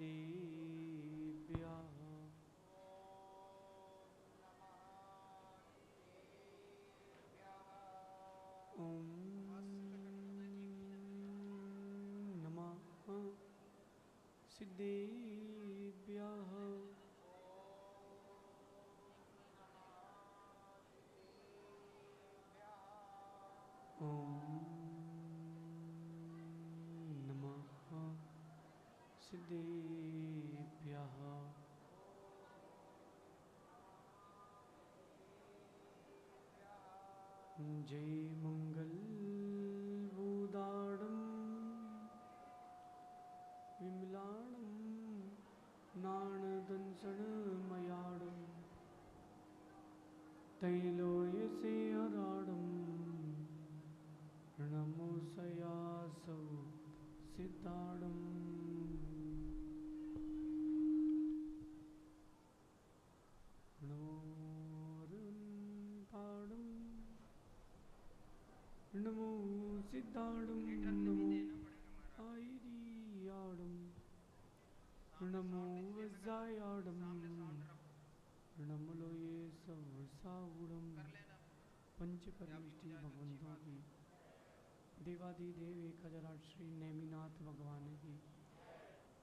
सिद्धेभ्यः ॐ नमः सिद्धेभ्यः ॐ नमः सिद्धेभ्यः जय मंगल बूदाड़म विमलाणम नाणदंसण मयाड़म तैलोय से हराड़म नमो सयासौ सिद्धाड़म नमो सिद्धाड़म नमो आयरियाड़म नमो वज्जायाड़म नमलो ये सवसावुड़म पंच परमिष्टि भगवंतों की देवाधिदेव एक हजाराठ श्री नेमिनाथ भगवान की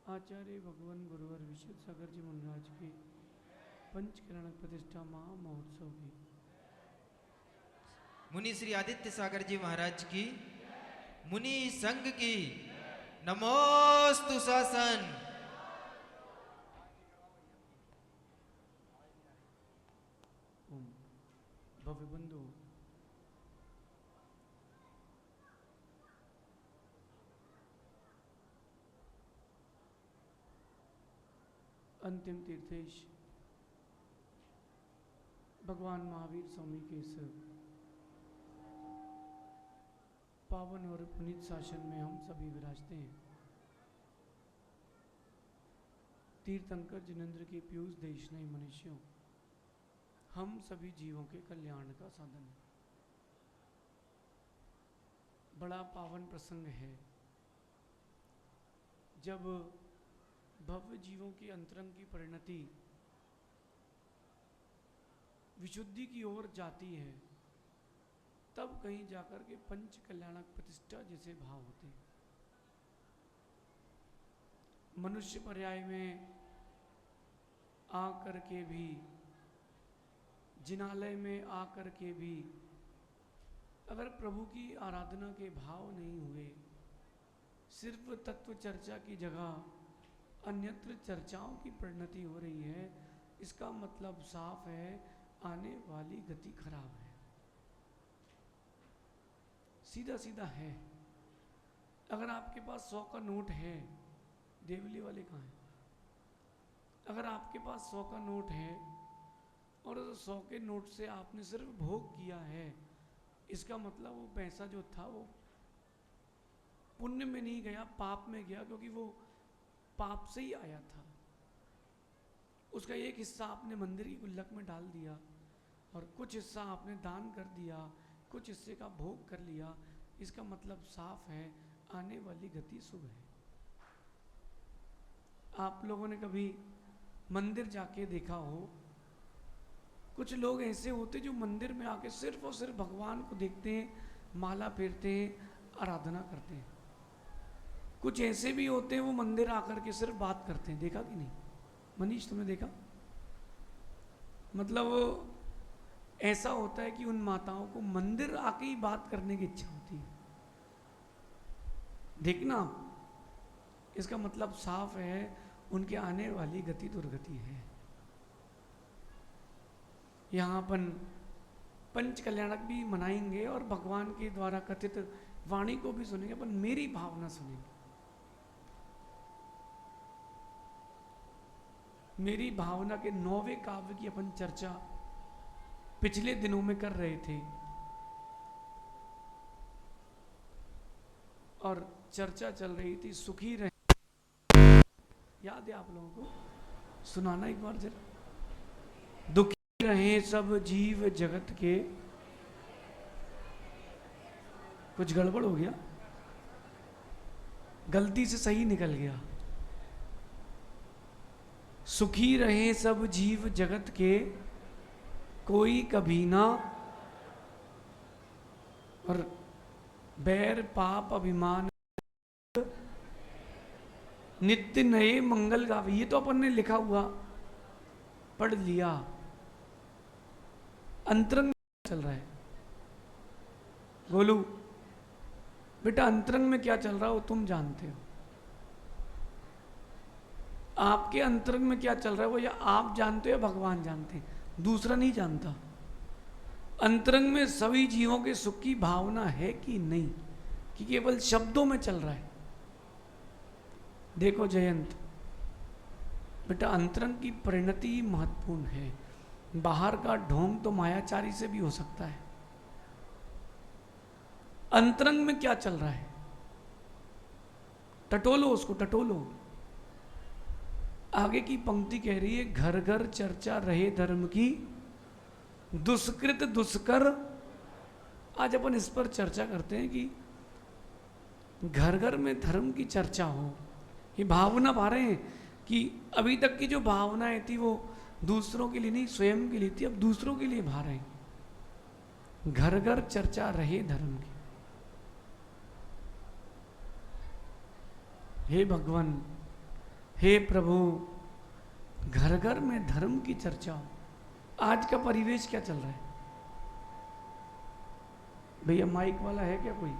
आचार्य भगवान गुरुवर विशुद्ध सागर जी मुनिराज की पंच किरणक प्रतिष्ठा महा महोत्सव की मुनि श्री आदित्य सागर जी महाराज की मुनि संघ की नमोस्तु शासन। ओम भव्य बंधु अंतिम तीर्थेश भगवान महावीर स्वामी के इस पावन और पुनीत शासन में हम सभी विराजते हैं। तीर्थंकर जिनेन्द्र के पीयूष देशनयी मनुष्यों, हम सभी जीवों के कल्याण का साधन है। बड़ा पावन प्रसंग है जब भव्य जीवों की अंतरंग की परिणति विशुद्धि की ओर जाती है, तब कहीं जाकर के पंच कल्याणक प्रतिष्ठा जैसे भाव होते हैं। मनुष्य पर्याय में आकर के भी, जिनालय में आकर के भी अगर प्रभु की आराधना के भाव नहीं हुए, सिर्फ तत्व चर्चा की जगह अन्यत्र चर्चाओं की परिणति हो रही है, इसका मतलब साफ है, आने वाली गति खराब है। सीधा सीधा है। अगर आपके पास 100 का नोट है, देवली वाले कहाँ हैं? अगर आपके पास 100 का नोट है और 100 के नोट से आपने सिर्फ भोग किया है, इसका मतलब वो पैसा जो था वो पुण्य में नहीं गया, पाप में गया, क्योंकि वो पाप से ही आया था। उसका एक हिस्सा आपने मंदिर की गुल्लक में डाल दिया और कुछ हिस्सा आपने दान कर दिया, कुछ हिस्से का भोग कर लिया, इसका मतलब साफ है, आने वाली गति शुभ है। आप लोगों ने कभी मंदिर जाके देखा हो, कुछ लोग ऐसे होते जो मंदिर में आके सिर्फ और सिर्फ भगवान को देखते हैं, माला फेरते हैं, आराधना करते हैं। कुछ ऐसे भी होते हैं वो मंदिर आकर के सिर्फ बात करते हैं। देखा कि नहीं मनीष, तुमने देखा? मतलब ऐसा होता है कि उन माताओं को मंदिर आके ही बात करने की इच्छा होती है। देखना, इसका मतलब साफ है, उनके आने वाली गति दुर्गति है। यहाँ अपन पंच कल्याणक भी मनाएंगे और भगवान के द्वारा कथित वाणी को भी सुनेंगे, अपन मेरी भावना सुनेंगे। मेरी भावना के 9वें काव्य की अपन चर्चा पिछले दिनों में कर रहे थे और चर्चा चल रही थी सुखी रहे। याद है आप लोगों को? सुनाना एक बार जरा। दुखी रहे सब जीव जगत के। कुछ गड़बड़ हो गया, गलती से सही निकल गया। सुखी रहे सब जीव जगत के, कोई कभी ना, और बैर पाप अभिमान नित्य नए मंगल गावे। ये तो अपन ने लिखा हुआ पढ़ लिया। अंतरंग में क्या चल रहा है गोलू? बेटा अंतरंग में क्या चल रहा है वो तुम जानते हो। आपके अंतरंग में क्या चल रहा है वो या आप जानते हो या भगवान जानते हैं, दूसरा नहीं जानता। अंतरंग में सभी जीवों के सुख की भावना है कि नहीं, कि केवल शब्दों में चल रहा है। देखो जयंत बेटा, अंतरंग की परिणति महत्वपूर्ण है। बाहर का ढोंग तो मायाचारी से भी हो सकता है। अंतरंग में क्या चल रहा है टटोलो उसको, टटोलो। आगे की पंक्ति कह रही है, घर घर चर्चा रहे धर्म की, दुष्कृत दुष्कर। आज अपन इस पर चर्चा करते हैं कि घर घर में धर्म की चर्चा हो। ये भावना भा रहे हैं कि अभी तक की जो भावनाएं थी वो दूसरों के लिए नहीं, स्वयं के लिए थी, अब दूसरों के लिए भा रहे हैं। घर घर चर्चा रहे धर्म की। हे भगवान, हे प्रभु, घर घर में धर्म की चर्चा हो। आज का परिवेश क्या चल रहा है भैया? माइक वाला है क्या कोई?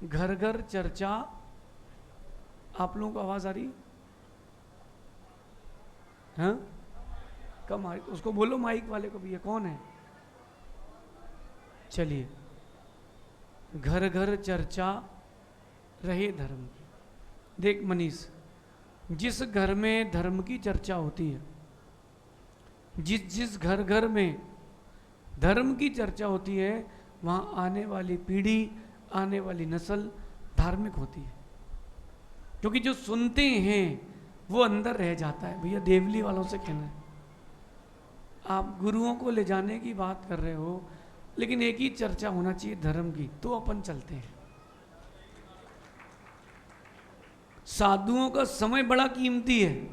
घर घर चर्चा। आप लोगों को आवाज आ रही है? कम आ रही, उसको बोलो माइक वाले को भी। ये कौन है? चलिए, घर घर चर्चा रहे धर्म की। देख मनीष, जिस घर में धर्म की चर्चा होती है, जिस घर घर में धर्म की चर्चा होती है, वहाँ आने वाली पीढ़ी, आने वाली नस्ल धार्मिक होती है। क्योंकि जो सुनते हैं वो अंदर रह जाता है। भैया देवली वालों से कहना है, आप गुरुओं को ले जाने की बात कर रहे हो, लेकिन एक ही चर्चा होना चाहिए धर्म की, तो अपन चलते हैं। साधुओं का समय बड़ा कीमती है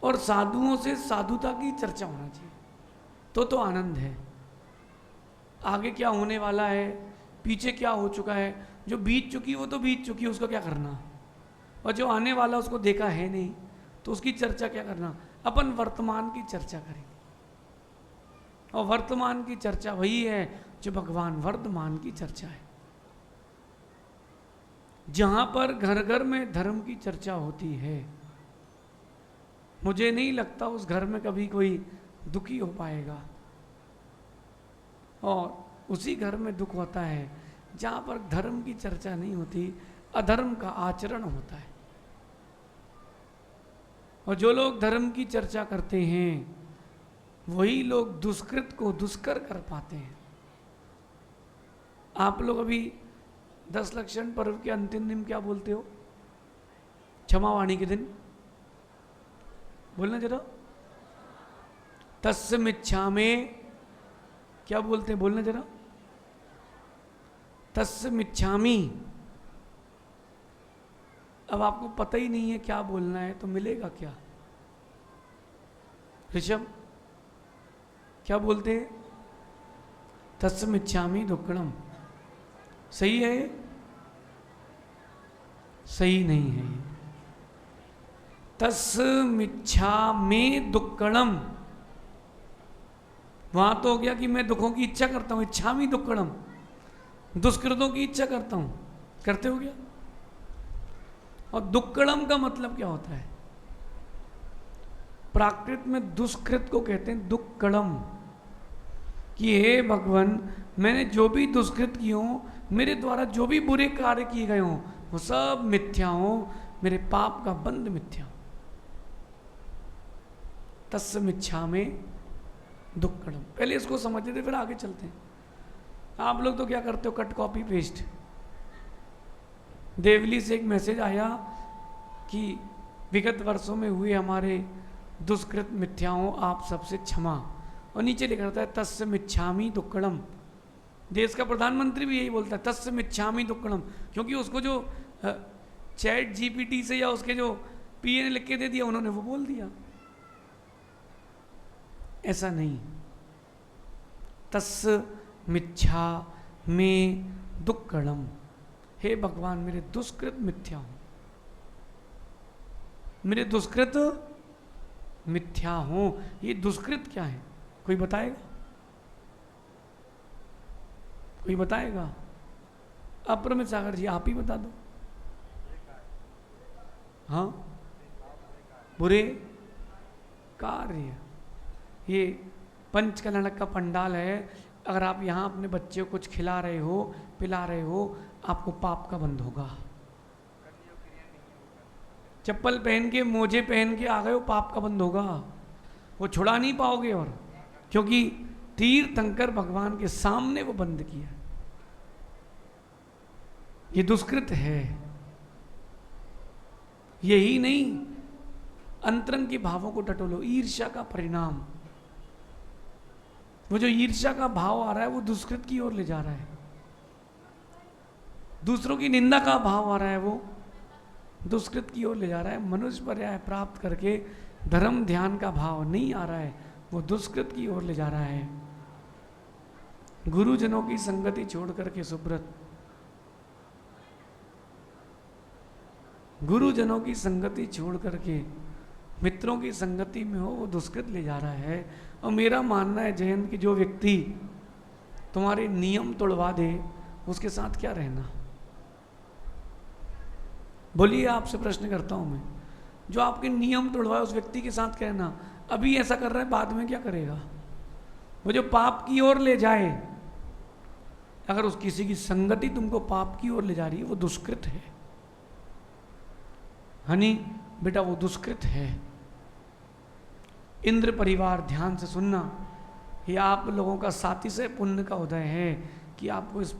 और साधुओं से साधुता की चर्चा होना चाहिए, तो आनंद है। आगे क्या होने वाला है, पीछे क्या हो चुका है, जो बीत चुकी वो तो बीत चुकी है, उसका क्या करना। और जो आने वाला उसको देखा है नहीं, तो उसकी चर्चा क्या करना। अपन वर्तमान की चर्चा करेंगे, और वर्तमान की चर्चा वही है जो भगवान वर्तमान की चर्चा है। जहां पर घर घर में धर्म की चर्चा होती है, मुझे नहीं लगता उस घर में कभी कोई दुखी हो पाएगा। और उसी घर में दुख होता है जहां पर धर्म की चर्चा नहीं होती, अधर्म का आचरण होता है। और जो लोग धर्म की चर्चा करते हैं वही लोग दुष्कृत को दुष्कर कर पाते हैं। आप लोग अभी 10 लक्षण पर्व के अंतिम दिन क्या बोलते हो? क्षमावाणी के दिन बोलना जरा। तस्य मिच्छा में क्या बोलते हैं? बोलना जरा। तस्य मिच्छामी। अब आपको पता ही नहीं है क्या बोलना है, तो मिलेगा क्या? ऋषभ क्या बोलते हैं? तस्य मिच्छामी दुक्कड़म। सही है? सही नहीं है। तस्य मिच्छामी दुक्कड़म, वहां तो हो गया कि मैं दुखों की इच्छा करता हूं, इच्छामी दुक्कड़म, दुष्कृतों की इच्छा करता हूं। करते हो क्या? और दुक्कड़म का मतलब क्या होता है? प्राकृत में दुष्कृत को कहते हैं दुक्कड़म, कि हे भगवान, मैंने जो भी दुष्कृत किए हों, मेरे द्वारा जो भी बुरे कार्य किए गए हों, वो सब मिथ्या हो, मेरे पाप का बंध मिथ्या हो। तस्य मिच्छा में दुक्कड़म। पहले इसको समझते थे, फिर आगे चलते हैं। आप लोग तो क्या करते हो? Cut copy paste. देवली से एक मैसेज आया कि विगत वर्षों में हुए हमारे दुष्कृत मिथ्याओं आप सबसे क्षमा, और नीचे लिखा रहता है तस्य मिच्छामी दुक्कड़म। देश का प्रधानमंत्री भी यही बोलता है, तस्य मिच्छामि दुक्कड़म, क्योंकि उसको जो चैट जीपीटी से या उसके जो पीए ने लिख के दे दिया, उन्होंने वो बोल दिया। ऐसा नहीं, तस्य मिच्छामि दुक्कड़म, हे भगवान मेरे दुष्कृत मिथ्या हो, मेरे दुष्कृत मिथ्या हो। ये दुष्कृत क्या है, कोई बताएगा? कोई बताएगा? अप्रमित सागर जी आप ही बता दो। हाँ, बुरे कार्य। ये पंच कल्याणक का पंडाल है। अगर आप यहाँ अपने बच्चे को कुछ खिला रहे हो, पिला रहे हो, आपको पाप का बंध होगा। चप्पल पहन के, मोजे पहन के आ गए हो, पाप का बंध होगा, वो छुड़ा नहीं पाओगे। और क्योंकि तीर्थंकर भगवान के सामने वो बंद किया, ये दुष्कृत है। यही नहीं, अंतरंग के भावों को टटोलो। ईर्ष्या का परिणाम, वो जो ईर्ष्या का भाव आ रहा है वो दुष्कृत की ओर ले जा रहा है। दूसरों की निंदा का भाव आ रहा है, वो दुष्कृत की ओर ले जा रहा है। मनुष्य पर्याय प्राप्त करके धर्म ध्यान का भाव नहीं आ रहा है, वो दुष्कृत की ओर ले जा रहा है। गुरुजनों की संगति छोड़ करके सुब्रत, गुरुजनों की संगति छोड़ करके मित्रों की संगति में हो, वो दुष्कृत ले जा रहा है। और मेरा मानना है जयंत कि जो व्यक्ति तुम्हारे नियम तोड़वा दे, उसके साथ क्या रहना। बोलिए, आपसे प्रश्न करता हूं मैं, जो आपके नियम तोड़वाए उस व्यक्ति के साथ कहना। अभी ऐसा कर रहा है, बाद में क्या करेगा? वो जो पाप की ओर ले जाए, अगर उस किसी की संगति तुमको पाप की ओर ले जा रही है, वो दुष्कृत है। हनी बेटा, वो दुष्कृत है। इंद्र परिवार, ध्यान से सुनना, ये आप लोगों का साथी से पुण्य का उदय है कि आपको इस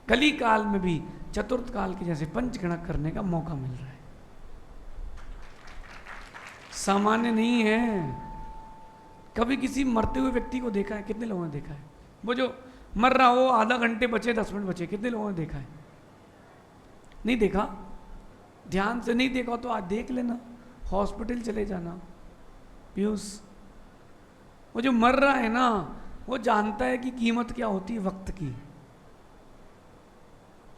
कली काल में भी चतुर्थ काल के जैसे पंचगणक करने का मौका मिल रहा है। सामान्य नहीं है। कभी किसी मरते हुए व्यक्ति को देखा है? कितने लोगों ने देखा है? वो जो मर रहा हो, आधा घंटे बचे, 10 मिनट बचे, कितने लोगों ने देखा है? नहीं देखा? ध्यान से नहीं देखा तो आज देख लेना, हॉस्पिटल चले जाना। पीयूष, वो जो मर रहा है ना, वो जानता है कि कीमत क्या होती है वक्त की,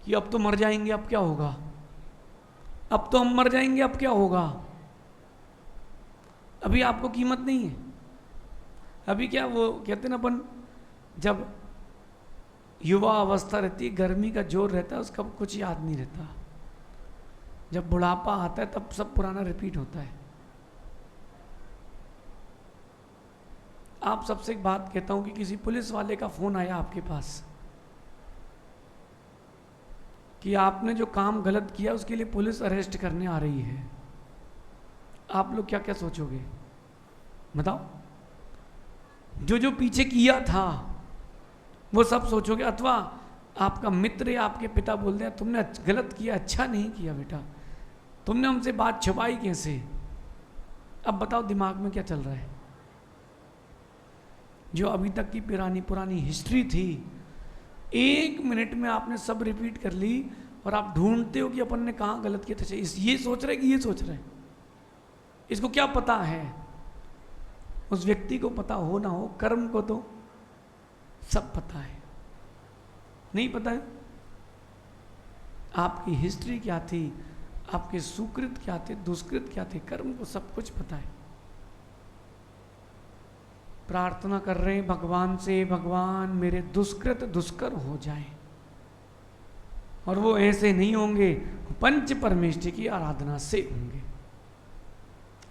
कि अब तो मर जाएंगे, अब क्या होगा, अब तो हम मर जाएंगे, अब क्या होगा। अभी आपको कीमत नहीं है। अभी क्या वो कहते ना अपन, जब युवा अवस्था रहती है, गर्मी का जोर रहता है, उसका कुछ याद नहीं रहता। जब बुढ़ापा आता है तब सब पुराना रिपीट होता है। आप सबसे एक बात कहता हूं कि किसी पुलिस वाले का फोन आया आपके पास कि आपने जो काम गलत किया उसके लिए पुलिस अरेस्ट करने आ रही है, आप लोग क्या क्या सोचोगे? बताओ। जो जो पीछे किया था वो सब सोचोगे, अथवा आपका मित्र या आपके पिता बोल दिया तुमने गलत किया, अच्छा नहीं किया बेटा, तुमने हमसे बात छुपाई कैसे? अब बताओ दिमाग में क्या चल रहा है? जो अभी तक की पुरानी हिस्ट्री थी, 1 मिनट में आपने सब रिपीट कर ली और आप ढूंढते हो कि अपन ने कहाँ गलत किया था। ये सोच रहे कि ये सोच रहे, इसको क्या पता है? उस व्यक्ति को पता हो ना हो, कर्म को तो सब पता है। नहीं पता है आपकी हिस्ट्री क्या थी, आपके सुकृत क्या थे, दुष्कृत क्या थे, कर्म को सब कुछ पता है। प्रार्थना कर रहे हैं भगवान से, भगवान मेरे दुष्कृत दुष्कर हो जाए, और वो ऐसे नहीं होंगे, पंच परमेष्ठि की आराधना से होंगे।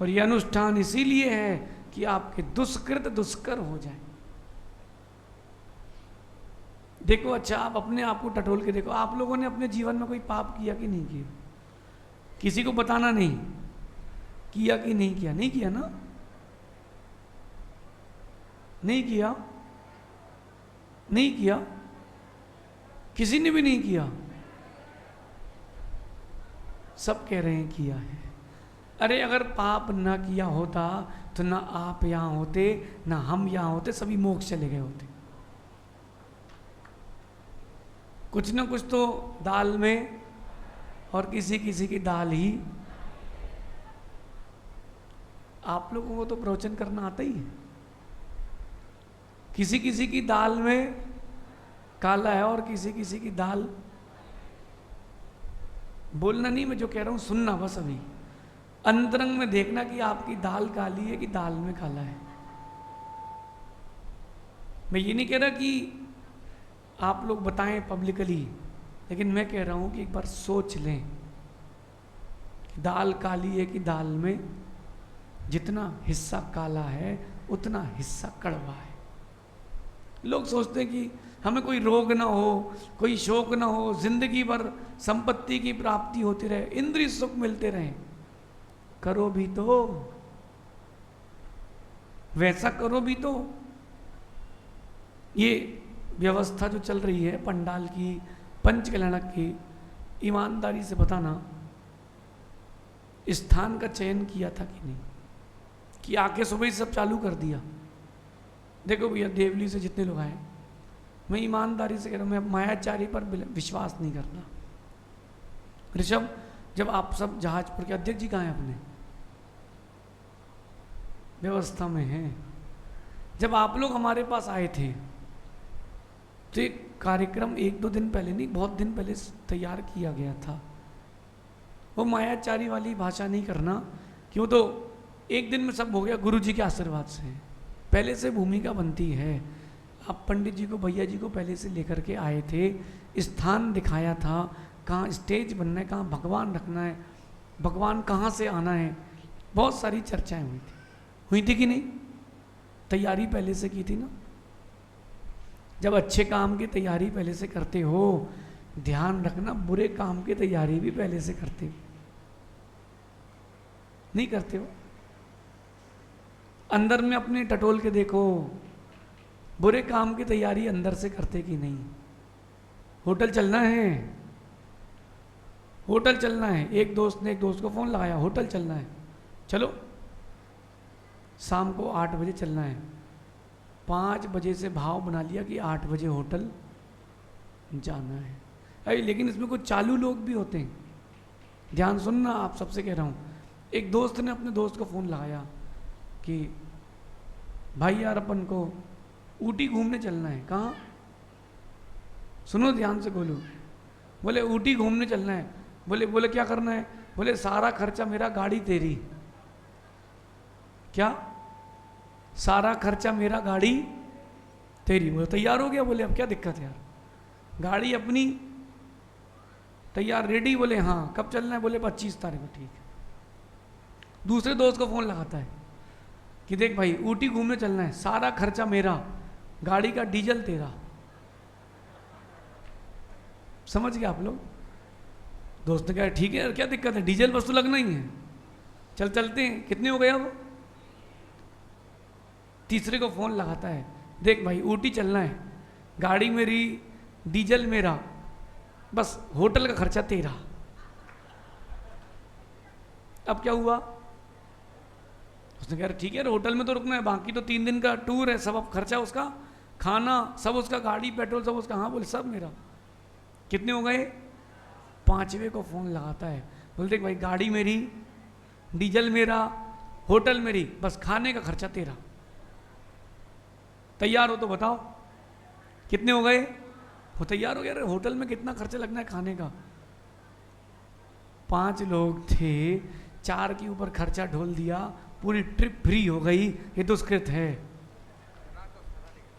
और ये अनुष्ठान इसीलिए है कि आपके दुष्कृत दुष्कर हो जाए। देखो, अच्छा आप अपने आप को टटोल के देखो, आप लोगों ने अपने जीवन में कोई पाप किया कि नहीं किया? किसी को बताना नहीं, किया कि नहीं किया? नहीं किया ना? नहीं किया? नहीं किया? किसी ने भी नहीं किया? सब कह रहे हैं किया है। अरे अगर पाप ना किया होता तो ना आप यहां होते, ना हम यहां होते, सभी मोक्ष चले गए होते। कुछ ना कुछ तो दाल में, और किसी किसी की दाल ही। आप लोगों को तो प्रवचन करना आता ही है। किसी किसी की दाल में काला है और किसी किसी की दाल, बोलना नहीं मैं जो कह रहा हूं सुनना बस। अभी अंतरंग में देखना कि आपकी दाल काली है कि दाल में काला है। मैं ये नहीं कह रहा कि आप लोग बताएं पब्लिकली, लेकिन मैं कह रहा हूं कि एक बार सोच लें कि दाल काली है कि दाल में जितना हिस्सा काला है उतना हिस्सा कड़वा है। लोग सोचते हैं कि हमें कोई रोग ना हो, कोई शोक ना हो, जिंदगी भर संपत्ति की प्राप्ति होती रहे, इंद्रिय सुख मिलते रहे। करो भी तो, वैसा करो भी तो। ये व्यवस्था जो चल रही है पंडाल की, पंचकल्याणक की, ईमानदारी से बताना स्थान का चयन किया था कि नहीं, कि आके सुबह ही सब चालू कर दिया। देखो भैया, देवली से जितने लोग आए, मैं ईमानदारी से कह रहा हूँ, मैं मायाचारी पर विश्वास नहीं करता। ऋषभ, जब आप सब जहाजपुर के अध्यक्ष जी कहाँ हैं अपने? व्यवस्था में हैं। जब आप लोग हमारे पास आए थे तो एक कार्यक्रम 1-2 दिन पहले नहीं, बहुत दिन पहले तैयार किया गया था। वो मायाचारी वाली भाषा नहीं करना, क्यों तो एक दिन में सब हो गया। गुरु जी के आशीर्वाद से पहले से भूमिका बनती है। आप पंडित जी को, भैया जी को पहले से लेकर के आए थे, स्थान दिखाया था, कहाँ स्टेज बनना है, कहाँ भगवान रखना है, भगवान कहाँ से आना है, बहुत सारी चर्चाएं हुई थी कि नहीं? तैयारी पहले से की थी ना। जब अच्छे काम की तैयारी पहले से करते हो, ध्यान रखना बुरे काम की तैयारी भी पहले से करते हो, नहीं करते हो? अंदर में अपने टटोल के देखो, बुरे काम की तैयारी अंदर से करते कि नहीं? होटल चलना है, होटल चलना है। एक दोस्त ने एक दोस्त को फोन लगाया, होटल चलना है, चलो शाम को 8 बजे चलना है। 5 बजे से भाव बना लिया कि 8 बजे होटल जाना है। अरे लेकिन इसमें कुछ चालू लोग भी होते हैं, ध्यान सुनना, आप सबसे कह रहा हूँ। एक दोस्त ने अपने दोस्त को फ़ोन लगाया कि भाई यार अपन को ऊटी घूमने चलना है। कहाँ? सुनो ध्यान से बोलो। बोले ऊटी घूमने चलना है। बोले क्या करना है? बोले सारा खर्चा मेरा, गाड़ी तेरी। क्या? सारा खर्चा मेरा, गाड़ी तेरी। बोले तैयार हो गया? बोले अब क्या दिक्कत है यार, गाड़ी अपनी, तैयार रेडी? बोले हाँ। कब चलना है? बोले 25 तारीख को। ठीक है। दूसरे दोस्त को फ़ोन लगाता है कि देख भाई ऊटी घूमने चलना है, सारा खर्चा मेरा, गाड़ी का डीजल तेरा। समझ गए आप लोग? दोस्त ने कहा ठीक है यार, क्या दिक्कत है, डीजल बस तो लगना ही है, चलते हैं। कितने हो गए अब? तीसरे को फ़ोन लगाता है, देख भाई ऊटी चलना है, गाड़ी मेरी, डीजल मेरा, बस होटल का खर्चा तेरा। अब क्या हुआ? उसने कहा ठीक है, होटल में तो रुकना है, बाकी तो 3 दिन का टूर है, सब अब खर्चा उसका, खाना सब उसका, गाड़ी पेट्रोल सब उसका। हाँ बोले सब मेरा। कितने हो गए? 5वें को फ़ोन लगाता है, बोले देख भाई गाड़ी मेरी, डीजल मेरा, होटल मेरी, बस खाने का खर्चा तेरा। तैयार हो तो बताओ कितने हो गए? वो तैयार हो गया। अरे होटल में कितना खर्चा लगना है खाने का? 5 लोग थे, 4 के ऊपर खर्चा ढोल दिया, पूरी ट्रिप फ्री हो गई। ये दुष्कृत है,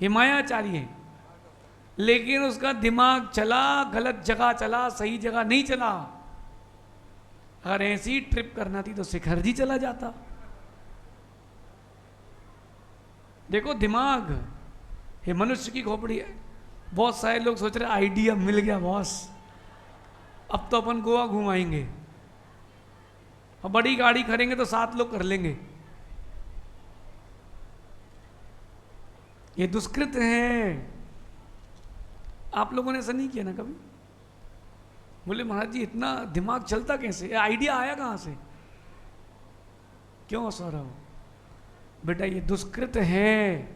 ये मायाचारी है। लेकिन उसका दिमाग चला, गलत जगह चला, सही जगह नहीं चला। अगर ऐसी ट्रिप करना थी तो शिखर जी चला जाता। देखो दिमाग, ये मनुष्य की खोपड़ी है। बहुत सारे लोग सोच रहे आइडिया मिल गया बॉस, अब तो अपन गोवा घुमाएंगे, और बड़ी गाड़ी करेंगे तो 7 लोग कर लेंगे। ये दुष्कृत है। आप लोगों ने ऐसा नहीं किया ना कभी? बोले महाराज जी इतना दिमाग चलता कैसे, आइडिया आया कहाँ से? क्यों सौरभ? बेटा ये दुष्कृत है,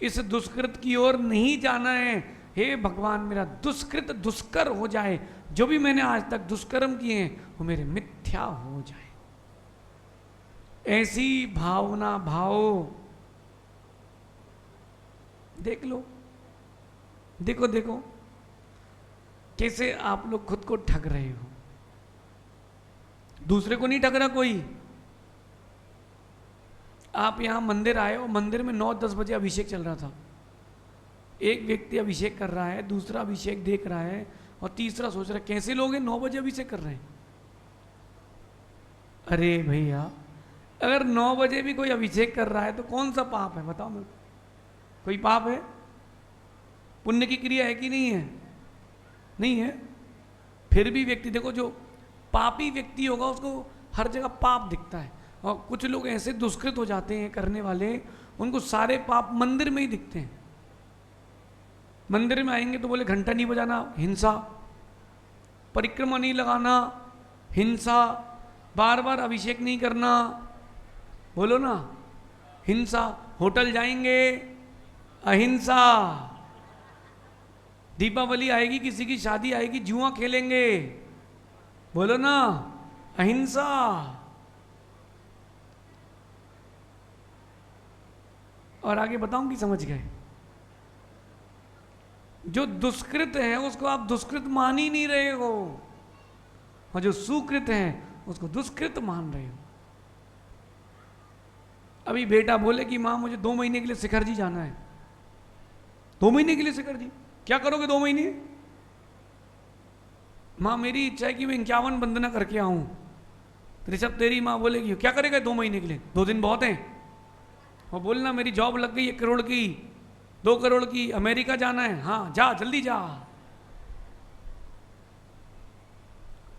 इस दुष्कृत की ओर नहीं जाना है। हे भगवान मेरा दुष्कृत दुष्कर हो जाए, जो भी मैंने आज तक दुष्कर्म किए हैं वो मेरे मिथ्या हो जाए। ऐसी भावना भाव देख लो, देखो देखो कैसे आप लोग खुद को ठग रहे हो। दूसरे को नहीं ठग रहा कोई। आप यहां मंदिर आए हो, मंदिर में 9-10 बजे अभिषेक चल रहा था। एक व्यक्ति अभिषेक कर रहा है, दूसरा अभिषेक देख रहा है और तीसरा सोच रहा है कैसे लोग हैं 9 बजे अभिषेक कर रहे हैं। अरे भैया, अगर 9 बजे भी कोई अभिषेक कर रहा है तो कौन सा पाप है बताओ मेरे को? कोई पाप है? पुण्य की क्रिया है कि नहीं है? नहीं है। फिर भी व्यक्ति देखो, जो पापी व्यक्ति होगा उसको हर जगह पाप दिखता है, और कुछ लोग ऐसे दुष्कृत हो जाते हैं करने वाले, उनको सारे पाप मंदिर में ही दिखते हैं। मंदिर में आएंगे तो बोले घंटा नहीं बजाना, हिंसा, परिक्रमा नहीं लगाना, हिंसा, बार बार अभिषेक नहीं करना, बोलो ना, हिंसा। होटल जाएंगे, अहिंसा। दीपावली आएगी, किसी की शादी आएगी, जुआ खेलेंगे, बोलो ना, अहिंसा। और आगे बताऊं कि समझ गए? जो दुष्कृत है उसको आप दुष्कृत मान ही नहीं रहे हो, और जो सुकृत है उसको दुष्कृत मान रहे हो। अभी बेटा बोले कि माँ मुझे 2 महीने के लिए शिखर जी जाना है। 2 महीने के लिए शिखर जी? क्या करोगे 2 महीने? माँ मेरी इच्छा है कि मैं 51 वंदना करके आऊं। ऋषभ तेरी माँ बोलेगी क्या करेगा 2 महीने के लिए? 2 दिन बहुत हैं। और बोलना मेरी जॉब लग गई 1 करोड़ की, 2 करोड़ की, अमेरिका जाना है। हाँ जा, जल्दी जा।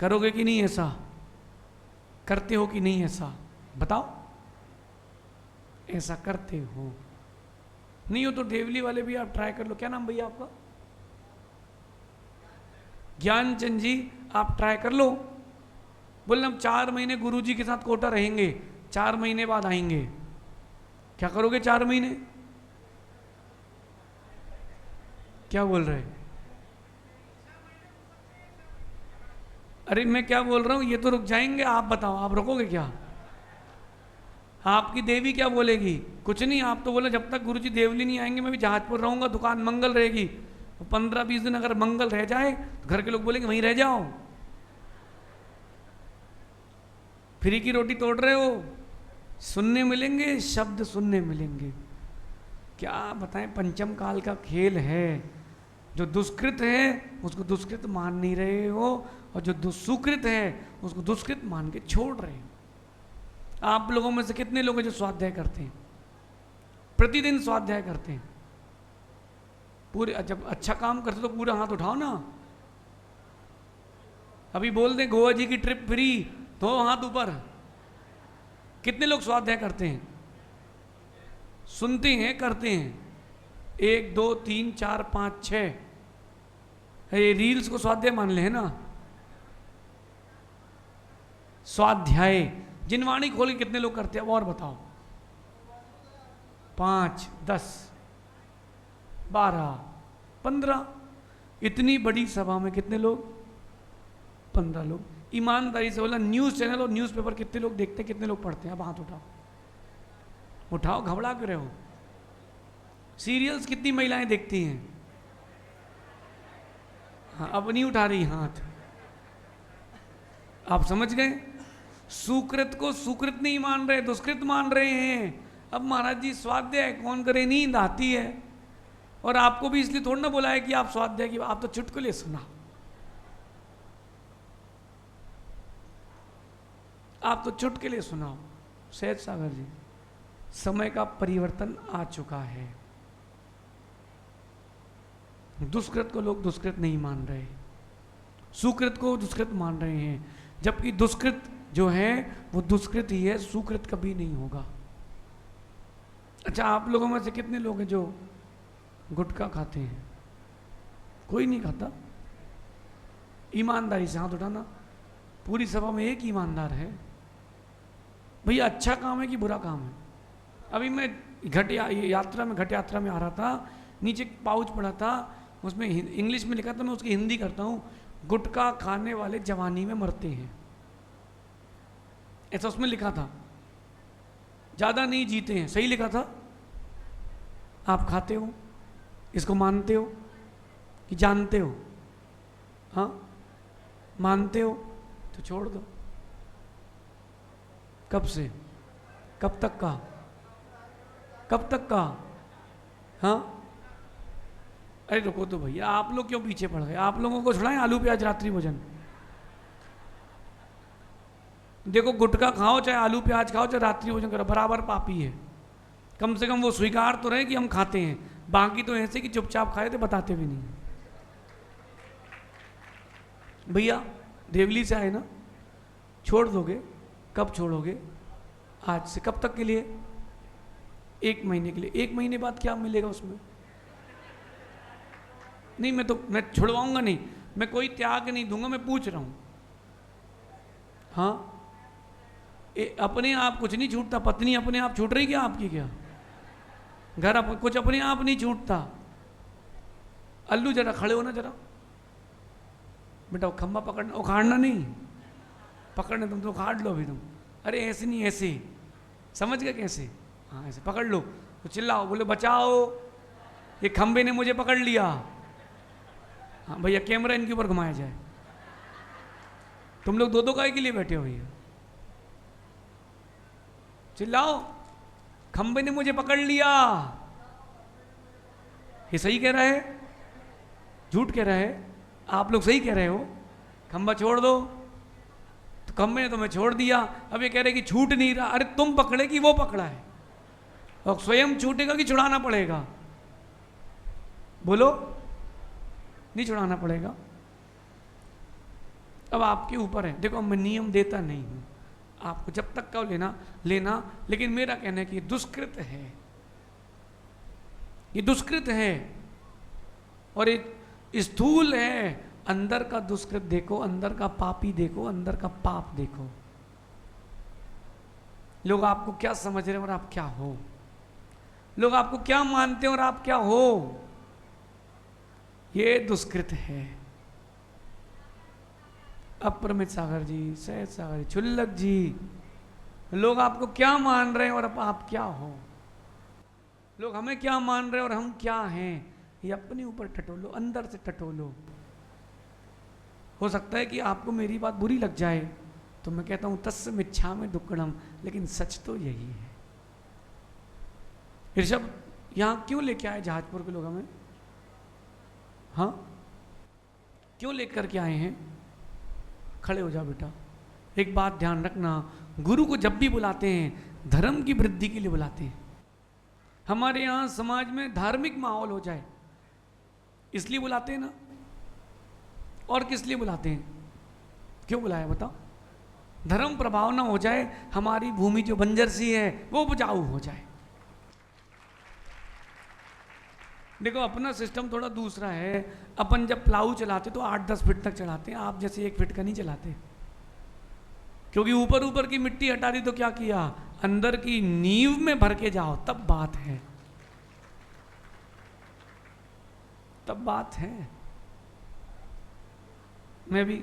करोगे कि नहीं ऐसा? करते हो कि नहीं ऐसा? बताओ। ऐसा करते हो? नहीं हो तो देवली वाले भी आप ट्राई कर लो। क्या नाम भैया आपका? ज्ञानचंद जी, आप ट्राई कर लो। बोले हम 4 महीने गुरुजी के साथ कोटा रहेंगे, 4 महीने बाद आएंगे। क्या करोगे 4 महीने? क्या बोल रहे? अरे मैं क्या बोल रहा हूं, ये तो रुक जाएंगे। आप बताओ, आप रुकोगे क्या? आपकी देवी क्या बोलेगी? कुछ नहीं। आप तो बोले जब तक गुरुजी देवली नहीं आएंगे मैं भी जहाजपुर रहूंगा, दुकान मंगल रहेगी। 15-20 दिन अगर मंगल रह जाए तो घर के लोग बोलेंगे वहीं रह जाओ। फ्री की रोटी तोड़ रहे हो। सुनने मिलेंगे, शब्द सुनने मिलेंगे। क्या बताएं, पंचम काल का खेल है। जो दुष्कृत है उसको दुष्कृत मान नहीं रहे हो, और जो सुकृत है उसको दुष्कृत मान के छोड़ रहे हो। आप लोगों में से कितने लोग हैं जो स्वाध्याय करते हैं? प्रतिदिन स्वाध्याय करते हैं? पूरे जब अच्छा काम करते तो पूरा हाथ उठाओ ना। अभी बोल दें गोवा जी की ट्रिप फ्री तो हाथ ऊपर। कितने लोग स्वाध्याय करते हैं? सुनते हैं, करते हैं? 1 2 3 4 5 6। ये रील्स को स्वाध्याय मान ले है ना। स्वाध्याय जिनवाणी खोल के कितने लोग करते हैं? और बताओ। 5 10 12 15। इतनी बड़ी सभा में कितने लोग? 15 लोग। ईमानदारी से बोला, न्यूज चैनल और न्यूज़पेपर कितने लोग देखते हैं, कितने लोग पढ़ते हैं? अब हाथ उठाओ। उठाओ, घबरा क्यों रहे हो? सीरियल्स कितनी महिलाएं देखती हैं? हाँ, अब नहीं उठा रही हाथ। आप समझ गए? सुकृत को सुकृत नहीं मान रहे, दुष्कृत मान रहे हैं। अब महाराज जी स्वाध्याय कौन करे? नींद आती है। और आपको भी इसलिए थोड़ा ना बोला है कि आप स्वाध्याय की, आप तो चुटकुले सुना। आप तो चुटकुले सुनाओ। सहज सागर जी, समय का परिवर्तन आ चुका है। दुष्कृत को लोग दुष्कृत नहीं मान रहे, सुकृत को दुष्कृत मान रहे हैं। जबकि दुष्कृत जो है वो दुष्कृत ही है, सुकृत कभी नहीं होगा। अच्छा, आप लोगों में से कितने लोग हैं जो गुटखा खाते हैं? कोई नहीं खाता? ईमानदारी से हाथ उठाना। पूरी सभा में एक ईमानदार है। भैया अच्छा काम है कि बुरा काम है? अभी मैं घट यात्रा में आ रहा था, नीचे पाउच पड़ा था, उसमें इंग्लिश में लिखा था, मैं उसकी हिंदी करता हूँ, गुटखा खाने वाले जवानी में मरते हैं, ऐसा उसमें लिखा था, ज़्यादा नहीं जीते हैं, सही लिखा था। आप खाते हो, इसको मानते हो कि जानते हो? हाँ, मानते हो तो छोड़ दो। कब से? कब तक का? कब तक का? हाँ, अरे रुको तो भैया, आप लोग क्यों पीछे पड़ गए? आप लोगों को छुड़ाएं आलू प्याज रात्रि भोजन? देखो, गुटखा खाओ चाहे आलू प्याज खाओ चाहे रात्रि भोजन करो, बराबर पापी है। कम से कम वो स्वीकार तो रहे कि हम खाते हैं, बाकी तो ऐसे कि चुपचाप खाए थे, बताते भी नहीं। भैया देवली से आए ना, छोड़ दोगे? कब छोड़ोगे? आज से। कब तक के लिए? 1 महीने के लिए। 1 महीने बाद क्या मिलेगा उसमें? नहीं, मैं छुड़वाऊंगा नहीं, मैं कोई त्याग नहीं दूंगा, मैं पूछ रहा हूं। हाँ, अपने आप कुछ नहीं छूटता। पत्नी अपने आप छूट रही क्या आपकी? क्या घर कुछ अपने आप नहीं छूटता। अल्लू जरा खड़े हो ना जरा बेटा, खंबा पकड़ना, उखाड़ना नहीं, पकड़ना तुम तो उखाड़ लो अभी तुम। अरे ऐसे नहीं, ऐसे समझ गए कैसे? हाँ ऐसे पकड़ लो तो चिल्लाओ, बोले बचाओ, ये खंबे ने मुझे पकड़ लिया। हाँ भैया, कैमरा इनके ऊपर घुमाया जाए। तुम लोग दो काय के लिए बैठे हो भैया? चिल्लाओ, खंबे ने मुझे पकड़ लिया। ये सही कह रहा है? झूठ कह रहा है? आप लोग सही कह रहे हो। खंबा छोड़ दो, तो खंबे ने तुम्हें छोड़ दिया। अब ये कह रहे कि छूट नहीं रहा। अरे तुम पकड़े कि वो पकड़ा है? और स्वयं छूटेगा कि छुड़ाना पड़ेगा? बोलो, नहीं छुड़ाना पड़ेगा। अब आपके ऊपर है। देखो, मैं नियम देता नहीं हूं आपको, जब तक का लेना, लेकिन मेरा कहना है कि ये दुष्कृत है, ये दुष्कृत है और ये स्थूल है। अंदर का दुष्कृत देखो, अंदर का पापी देखो, अंदर का पाप देखो। लोग आपको क्या समझ रहे हैं और आप क्या हो? लोग आपको क्या मानते हैं और आप क्या हो? ये दुष्कृत है। अप्रमित सागर जी, सहज सागर जी, छुल्लक जी, लोग आपको क्या मान रहे हैं और अब आप क्या हो? लोग हमें क्या मान रहे हैं और हम क्या हैं? ये अपने ऊपर टटोलो, अंदर से टटोलो। हो सकता है कि आपको मेरी बात बुरी लग जाए, तो मैं कहता हूं तस्य मिच्छामि दुक्कडम, लेकिन सच तो यही है। ऋषभ यहां क्यों लेके आए जहाजपुर के लोग हमें? हाँ, क्यों लेकर के आए हैं? खड़े हो जाओ बेटा। एक बात ध्यान रखना, गुरु को जब भी बुलाते हैं धर्म की वृद्धि के लिए बुलाते हैं। हमारे यहां समाज में धार्मिक माहौल हो जाए इसलिए बुलाते हैं ना, और किस लिए बुलाते हैं? क्यों बुलाया बताओ? धर्म प्रभाव ना हो जाए, हमारी भूमि जो बंजर सी है वो उपजाऊ हो जाए। देखो, अपना सिस्टम थोड़ा दूसरा है। अपन जब प्लाऊ चलाते तो 8-10 फीट तक चलाते हैं, आप जैसे 1 फीट का नहीं चलाते। क्योंकि ऊपर ऊपर की मिट्टी हटा दी तो क्या किया? अंदर की नींव में भर के जाओ, तब बात है, तब बात है। मैं भी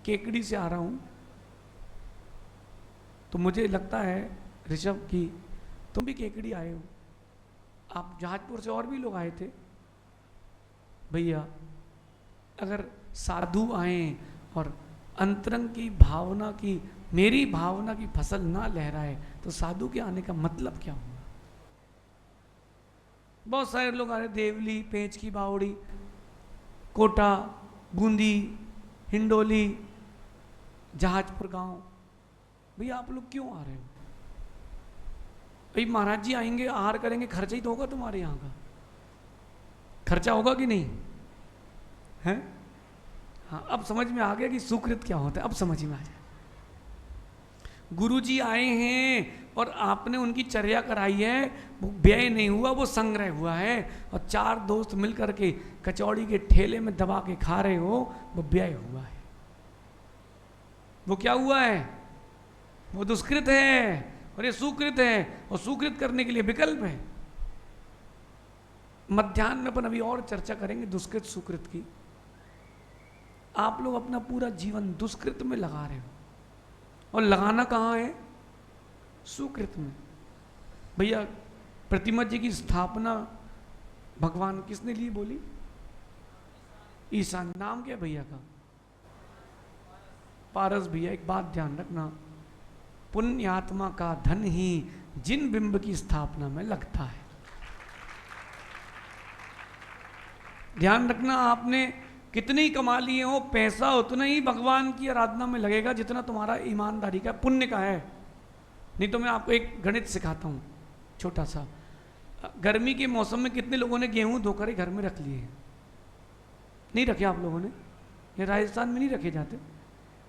केकड़ी से आ रहा हूं, तो मुझे लगता है ऋषभ की तुम भी केकड़ी आए हो, आप जहाजपुर से और भी लोग आए थे। भैया, अगर साधु आए और अंतरंग की भावना की, मेरी भावना की फसल ना लहराए, तो साधु के आने का मतलब क्या हुआ? बहुत सारे लोग आ रहे, देवली, पेंच की बावड़ी, कोटा, बूंदी, हिंडोली, जहाजपुर गांव। भैया आप लोग क्यों आ रहे हो? भाई महाराज जी आएंगे, आहार करेंगे, खर्चा ही तो होगा तुम्हारे यहाँ का। खर्चा होगा कि नहीं है? हाँ, अब समझ में आ गया कि सुकृत क्या होता है। अब समझ में आ जाए। गुरुजी आए हैं और आपने उनकी चर्या कराई है, वो व्यय नहीं हुआ, वो संग्रह हुआ है। और 4 दोस्त मिलकर के कचौड़ी के ठेले में दबा के खा रहे हो, वो व्यय हुआ है। वो क्या हुआ है? वो दुष्कृत है और ये सुकृत है, और सुकृत करने के लिए विकल्प है। मध्याह्न में अपन अभी और चर्चा करेंगे दुष्कृत सुकृत की। आप लोग अपना पूरा जीवन दुष्कृत में लगा रहे हो, और लगाना कहाँ है? सुकृत में। भैया प्रतिमा जी की स्थापना भगवान किसने ली बोली? ईशान। नाम क्या भैया का? पारस भैया। एक बात ध्यान रखना, पुण्यात्मा का धन ही जिन बिंब की स्थापना में लगता है। ध्यान रखना, आपने कितनी कमा लिए हो, पैसा उतना ही भगवान की आराधना में लगेगा जितना तुम्हारा ईमानदारी का पुण्य का है। नहीं तो मैं आपको एक गणित सिखाता हूँ छोटा सा। गर्मी के मौसम में कितने लोगों ने गेहूं धोकर ही घर में रख लिए हैं? नहीं रखे आप लोगों ने? ये राजस्थान में नहीं रखे जाते?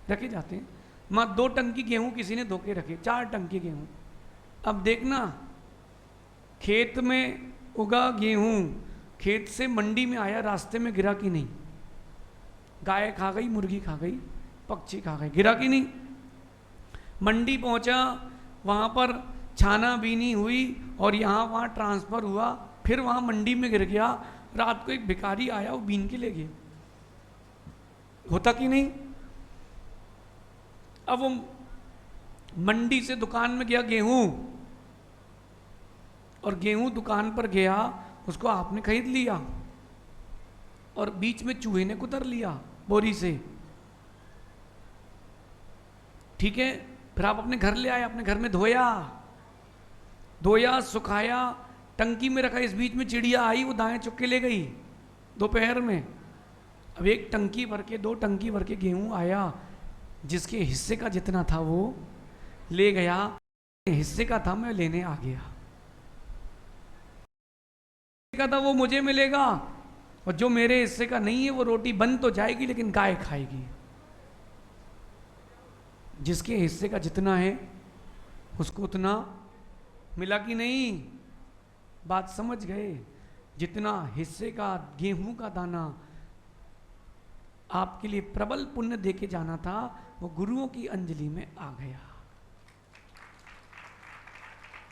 रखे जाते हैं। माँ 2 टंकी गेहूं किसी ने धो के रखे, 4 टंकी गेहूं। अब देखना, खेत में उगा गेहूं खेत से मंडी में आया, रास्ते में गिरा कि नहीं? गाय खा गई, मुर्गी खा गई, पक्षी खा गए, गिरा कि नहीं? मंडी पहुंचा, वहां पर छाना बीनी हुई और यहाँ वहाँ ट्रांसफ़र हुआ, फिर वहाँ मंडी में गिर गया। रात को एक भिखारी आया, वो बीन के ले गया। होता कि नहीं? अब वो मंडी से दुकान में गया गेहूं, और गेहूं दुकान पर गया, उसको आपने खरीद लिया और बीच में चूहे ने कुतर लिया बोरी से, ठीक है। फिर आप अपने घर ले आए, अपने घर में धोया, सुखाया, टंकी में रखा। इस बीच में चिड़िया आई, वो दाएं चुग के ले गई दोपहर में। अब 1 टंकी भर के 2 टंकी भर के गेहूं आया, जिसके हिस्से का जितना था वो ले गया, हिस्से का था मैं लेने आ गया, का था वो मुझे मिलेगा, और जो मेरे हिस्से का नहीं है वो रोटी बन तो जाएगी लेकिन गाय खाएगी। जिसके हिस्से का जितना है उसको उतना मिला कि नहीं? बात समझ गए? जितना हिस्से का गेहूं का दाना आपके लिए प्रबल पुण्य देके जाना था, वो गुरुओं की अंजलि में आ गया।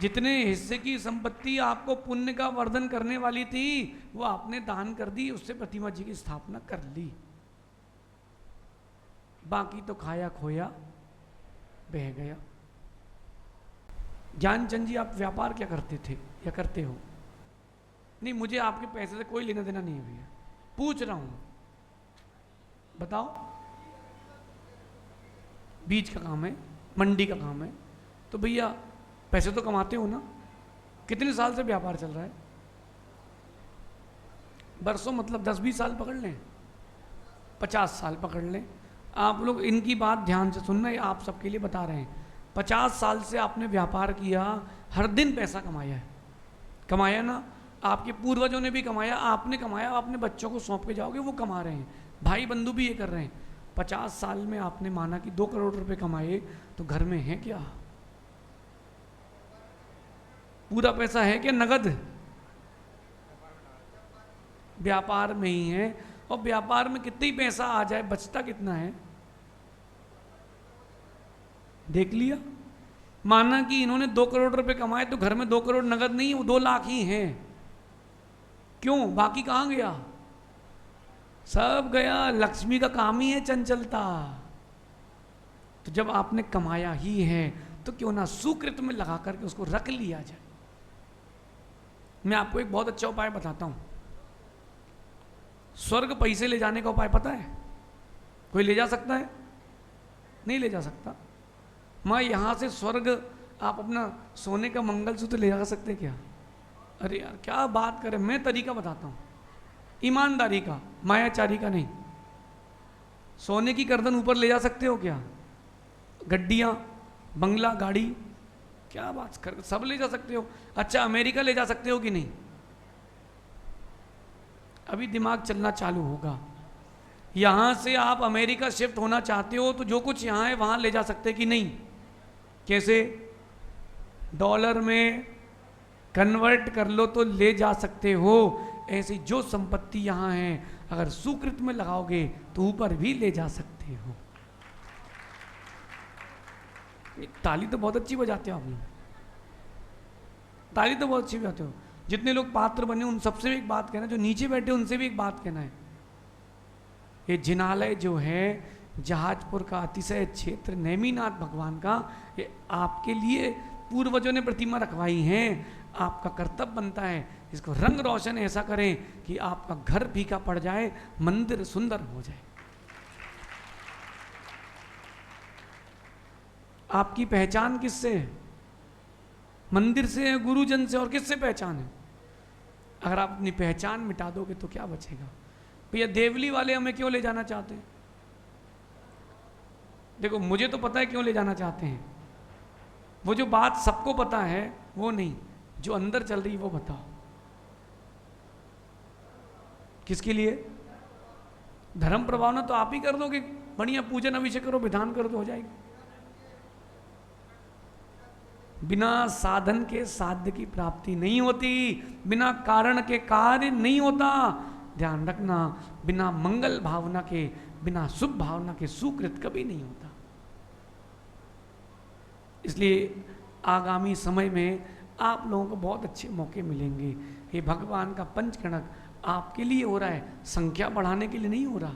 जितने हिस्से की संपत्ति आपको पुण्य का वर्धन करने वाली थी, वो आपने दान कर दी, उससे प्रतिमा जी की स्थापना कर ली। बाकी तो खाया खोया बह गया। ज्ञानचंद जी, आप व्यापार क्या करते थे या करते हो? नहीं, मुझे आपके पैसे से कोई लेना देना नहीं है भैया, पूछ रहा हूं, बताओ। बीज का काम है, मंडी का काम है, तो भैया पैसे तो कमाते हो ना? कितने साल से व्यापार चल रहा है? बरसों, मतलब 10-20 साल पकड़ लें, 50 साल पकड़ लें। आप लोग इनकी बात ध्यान से सुनना, ये आप सबके लिए बता रहे हैं। 50 साल से आपने व्यापार किया, हर दिन पैसा कमाया है, कमाया ना? आपके पूर्वजों ने भी कमाया, आपने कमाया, आपने बच्चों को सौंप के जाओगे, वो कमा रहे हैं, भाई बंधु भी ये कर रहे हैं। 50 साल में आपने माना कि 2 करोड़ रुपए कमाए, तो घर में है क्या? पूरा पैसा है क्या नगद? व्यापार में ही है। और व्यापार में कितना ही पैसा आ जाए, बचता कितना है? देख लिया। माना कि इन्होंने 2 करोड़ रुपए कमाए, तो घर में 2 करोड़ नगद नहीं, वो 2 लाख ही हैं। क्यों? बाकी कहाँ गया? सब गया। लक्ष्मी का काम ही है चंचलता। तो जब आपने कमाया ही है, तो क्यों ना सुकृत में लगा करके उसको रख लिया जाए। मैं आपको एक बहुत अच्छा उपाय बताता हूं। स्वर्ग पैसे ले जाने का उपाय पता है? कोई ले जा सकता है? नहीं ले जा सकता। माँ, यहां से स्वर्ग आप अपना सोने का मंगलसूत्र ले जा सकते क्या? अरे यार क्या बात करें, मैं तरीका बताता हूं, ईमानदारी का, मायाचारी का नहीं। सोने की गर्दन ऊपर ले जा सकते हो क्या? गड्डियां, बंगला, गाड़ी, क्या बात कर, सब ले जा सकते हो। अच्छा, अमेरिका ले जा सकते हो कि नहीं? अभी दिमाग चलना चालू होगा। यहां से आप अमेरिका शिफ्ट होना चाहते हो, तो जो कुछ यहां है वहां ले जा सकते कि नहीं? कैसे? डॉलर में कन्वर्ट कर लो तो ले जा सकते हो। ऐसी जो संपत्ति यहां है, अगर सुकृत में लगाओगे तो ऊपर भी ले जा सकते हो। ताली तो बहुत अच्छी बजाते हो आप लोग, ताली तो बहुत अच्छी बजाते हो। जितने लोग पात्र बने उन सबसे भी एक बात कहना, जो नीचे बैठे उनसे भी एक बात कहना है। ये जिनालय जो है जहाजपुर का अतिशय क्षेत्र नेमिनाथ भगवान का, ये आपके लिए पूर्वजों ने प्रतिमा रखवाई है। आपका कर्तव्य बनता है इसको रंग रोशन ऐसा करें कि आपका घर फीका पड़ जाए, मंदिर सुंदर हो जाए। आपकी पहचान किससे है? मंदिर से है, गुरुजन से, और किससे पहचान है? अगर आप अपनी पहचान मिटा दोगे तो क्या बचेगा? भैया देवली वाले हमें क्यों ले जाना चाहते हैं? देखो मुझे तो पता है क्यों ले जाना चाहते हैं। वो जो बात सबको पता है वो नहीं, जो अंदर चल रही वो बताओ। किसके लिए? धर्म प्रभावना तो आप ही कर दोगे, बढ़िया पूजन अभिषेक करो, विधान करो तो हो जाएगी। बिना साधन के साध्य की प्राप्ति नहीं होती, बिना कारण के कार्य नहीं होता। ध्यान रखना, बिना मंगल भावना के, बिना शुभ भावना के सुकृत कभी नहीं होता। इसलिए आगामी समय में आप लोगों को बहुत अच्छे मौके मिलेंगे। ये भगवान का पंचकणक आपके लिए हो रहा है, संख्या बढ़ाने के लिए नहीं हो रहा।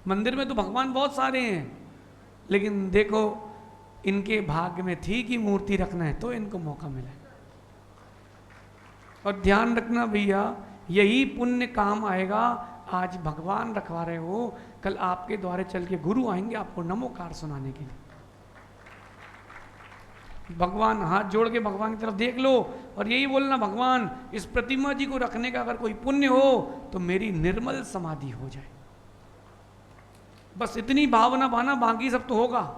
मंदिर में तो भगवान बहुत सारे हैं, लेकिन देखो इनके भाग्य में थी कि मूर्ति रखना है तो इनको मौका मिला। और ध्यान रखना भैया, यही पुण्य काम आएगा। आज भगवान रखवा रहे हो, कल आपके द्वारे चल के गुरु आएंगे आपको नमोकार सुनाने के लिए। भगवान हाथ जोड़ के भगवान की तरफ देख लो और यही बोलना, भगवान इस प्रतिमा जी को रखने का अगर कोई पुण्य हो तो मेरी निर्मल समाधि हो जाए। बस इतनी भावना भाना, बाकी सब तो होगा।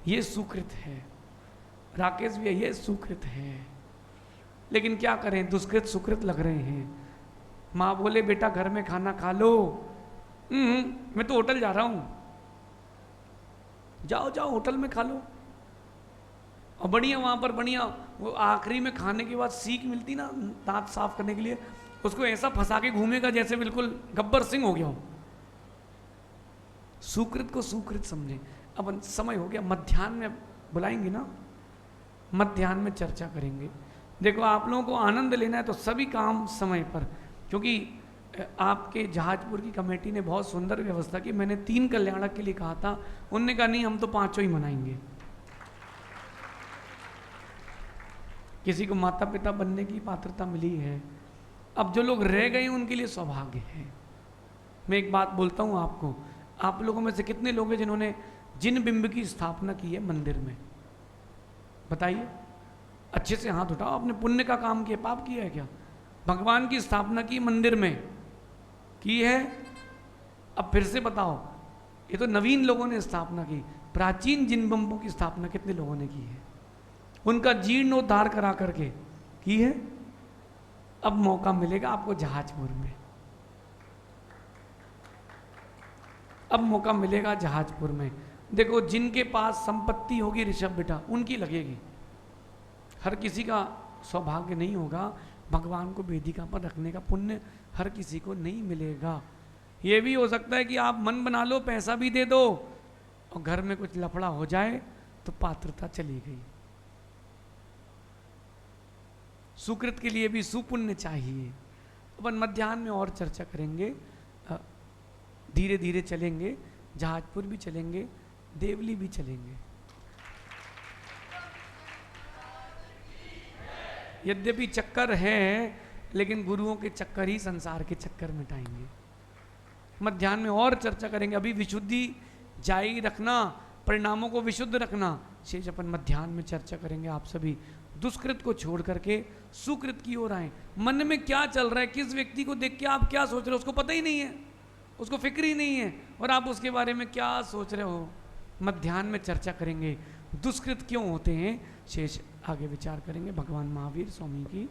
ये सुकृत है राकेश भैया, ये सुकृत है। लेकिन क्या करें, दुष्कृत सुकृत लग रहे हैं। माँ बोले बेटा घर में खाना खा लो, मैं तो होटल जा रहा हूं। जाओ जाओ होटल में खा लो, और बढ़िया वहां पर बढ़िया वो आखिरी में खाने के बाद सीख मिलती ना दांत साफ करने के लिए, उसको ऐसा फंसा के घूमेगा जैसे बिल्कुल गब्बर सिंह हो गया हो। सुकृत को सुकृत समझे। अब समय हो गया, मध्याह्न में बुलाएंगे ना, मध्याह्न में चर्चा करेंगे। देखो आप लोगों को आनंद लेना है तो सभी काम समय पर, क्योंकि आपके जहाजपुर की कमेटी ने बहुत सुंदर व्यवस्था की। मैंने 3 कल्याणक के लिए कहा था, उनने कहा नहीं हम तो 5 ही मनाएंगे। किसी को माता पिता बनने की पात्रता मिली है, अब जो लोग रह गए उनके लिए सौभाग्य है। मैं एक बात बोलता हूँ आपको, आप लोगों में से कितने लोग हैं जिन्होंने जिन बिंब की स्थापना की है मंदिर में? बताइए, अच्छे से हाथ उठाओ। आपने पुण्य का काम किया, पाप किया है क्या? भगवान की स्थापना की मंदिर में की है? अब फिर से बताओ, ये तो नवीन लोगों ने स्थापना की। प्राचीन जिन बिंबों की स्थापना कितने लोगों ने की है? उनका जीर्णोद्धार करा करके की है। अब मौका मिलेगा आपको जहाजपुर में, अब मौका मिलेगा जहाजपुर में। देखो जिनके पास संपत्ति होगी ऋषभ बेटा, उनकी लगेगी। हर किसी का सौभाग्य नहीं होगा, भगवान को वेदिका पर रखने का पुण्य हर किसी को नहीं मिलेगा। ये भी हो सकता है कि आप मन बना लो, पैसा भी दे दो, और घर में कुछ लफड़ा हो जाए तो पात्रता चली गई। सुकृत के लिए भी सुपुण्य चाहिए। अपन मध्याह्न में और चर्चा करेंगे, धीरे धीरे चलेंगे, जहाजपुर भी चलेंगे, देवली भी चलेंगे। यद्यपि चक्कर है, लेकिन गुरुओं के चक्कर ही संसार के चक्कर मिटाएंगे। मध्याह्न में और चर्चा करेंगे। अभी विशुद्धि जारी रखना, परिणामों को विशुद्ध रखना, शेष अपन मध्याह्न में चर्चा करेंगे। आप सभी दुष्कृत को छोड़ करके सुकृत की ओर आए। मन में क्या चल रहा है, किस व्यक्ति को देख के आप क्या सोच रहे हो, उसको पता ही नहीं है, उसको फिक्र ही नहीं है, और आप उसके बारे में क्या सोच रहे हो। मध्याह्न में चर्चा करेंगे दुष्कृत क्यों होते हैं, शेष आगे विचार करेंगे। भगवान महावीर स्वामी की